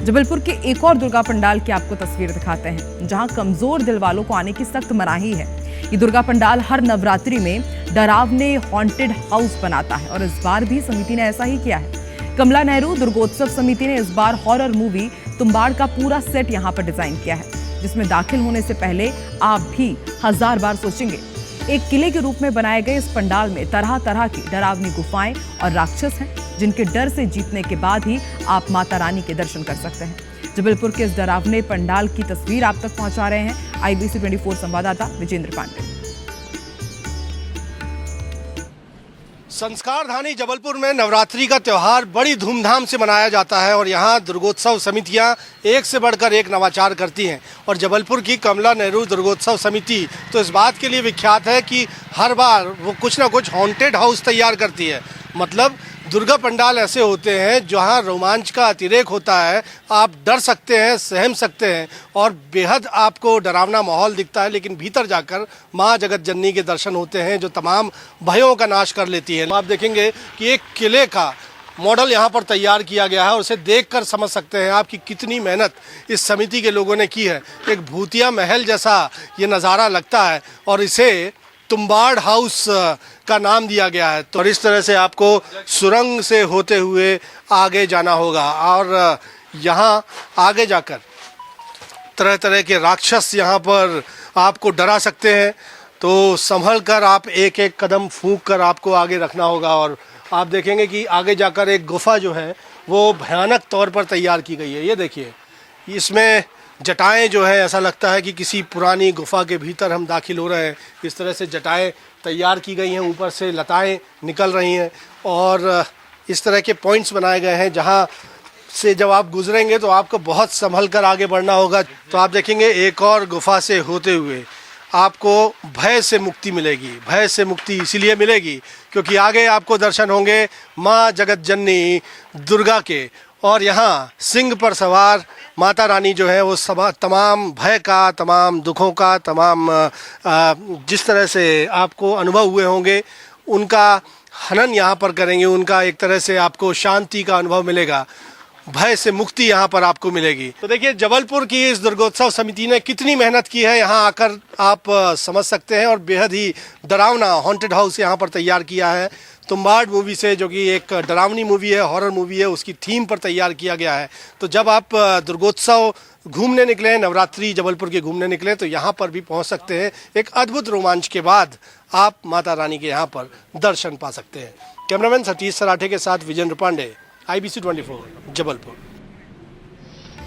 जबलपुर के एक और दुर्गा पंडाल की आपको तस्वीर दिखाते हैं, जहां कमजोर दिल वालों को आने की सख्त मनाही है। ये दुर्गा पंडाल हर नवरात्रि में डरावने हॉन्टेड हाउस बनाता है और इस बार भी समिति ने ऐसा ही किया है। कमला नेहरू दुर्गोत्सव समिति ने इस बार हॉरर मूवी तुम्बाड़ का पूरा सेट यहां पर डिजाइन किया है, जिसमें दाखिल होने से पहले आप भी 1000 बार सोचेंगे। एक किले के रूप में बनाए गए इस पंडाल में तरह तरह की डरावनी गुफाएं और राक्षस हैं, जिनके डर से जीतने के बाद ही आप माता रानी के दर्शन कर सकते हैं। जबलपुर के इस डरावने पंडाल की तस्वीर आप तक पहुंचा रहे हैं IBC 24 संवाददाता विजेंद्र पांडे। संस्कार धानी जबलपुर में नवरात्रि का त्यौहार बड़ी धूमधाम से मनाया जाता है और यहाँ दुर्गोत्सव समितियाँ एक से बढ़कर एक नवाचार करती हैं। और जबलपुर की कमला नेहरू दुर्गोत्सव समिति तो इस बात के लिए विख्यात है कि हर बार वो कुछ ना कुछ हॉन्टेड हाउस तैयार करती है। मतलब दुर्गा पंडाल ऐसे होते हैं जहाँ रोमांच का अतिरेक होता है, आप डर सकते हैं, सहम सकते हैं और बेहद आपको डरावना माहौल दिखता है, लेकिन भीतर जाकर माँ जगत जननी के दर्शन होते हैं जो तमाम भयों का नाश कर लेती है। आप देखेंगे कि एक किले का मॉडल यहाँ पर तैयार किया गया है और उसे देखकर समझ सकते हैं आप कि कितनी मेहनत इस समिति के लोगों ने की है। एक भूतिया महल जैसा ये नज़ारा लगता है और इसे तुम्बाड़ हाउस का नाम दिया गया है। तो इस तरह से आपको सुरंग से होते हुए आगे जाना होगा और यहाँ आगे जाकर तरह तरह के राक्षस यहाँ पर आपको डरा सकते हैं। तो संभल कर आप एक एक कदम फूंक कर आपको आगे रखना होगा और आप देखेंगे कि आगे जाकर एक गुफा जो है वो भयानक तौर पर तैयार की गई है। ये देखिए, इसमें जटाएं जो है ऐसा लगता है कि किसी पुरानी गुफा के भीतर हम दाखिल हो रहे हैं। इस तरह से जटाएं तैयार की गई हैं, ऊपर से लताएं निकल रही हैं और इस तरह के पॉइंट्स बनाए गए हैं जहां से जब आप गुजरेंगे तो आपको बहुत संभल कर आगे बढ़ना होगा। तो आप देखेंगे एक और गुफा से होते हुए आपको भय से मुक्ति मिलेगी। भय से मुक्ति इसीलिए मिलेगी क्योंकि आगे आपको दर्शन होंगे माँ जगत जननी दुर्गा के और यहाँ सिंह पर सवार माता रानी जो है वो तमाम भय का, तमाम दुखों का, तमाम जिस तरह से आपको अनुभव हुए होंगे उनका हनन यहाँ पर करेंगे। उनका एक तरह से आपको शांति का अनुभव मिलेगा, भय से मुक्ति यहाँ पर आपको मिलेगी। तो देखिए, जबलपुर की इस दुर्गोत्सव समिति ने कितनी मेहनत की है यहाँ आकर आप समझ सकते हैं। और बेहद ही डरावना हॉन्टेड हाउस यहाँ पर तैयार किया है तुम्बाड़ मूवी से, जो कि एक डरावनी मूवी है, हॉरर मूवी है, उसकी थीम पर तैयार किया गया है। तो जब आप दुर्गोत्सव घूमने निकले, नवरात्रि जबलपुर के घूमने निकले, तो यहाँ पर भी पहुँच सकते हैं। एक अद्भुत रोमांच के बाद आप माता रानी के यहाँ पर दर्शन पा सकते हैं। कैमरामैन सतीश सराठे के साथ विजेंद्र पांडे, IBC 24 जबलपुर।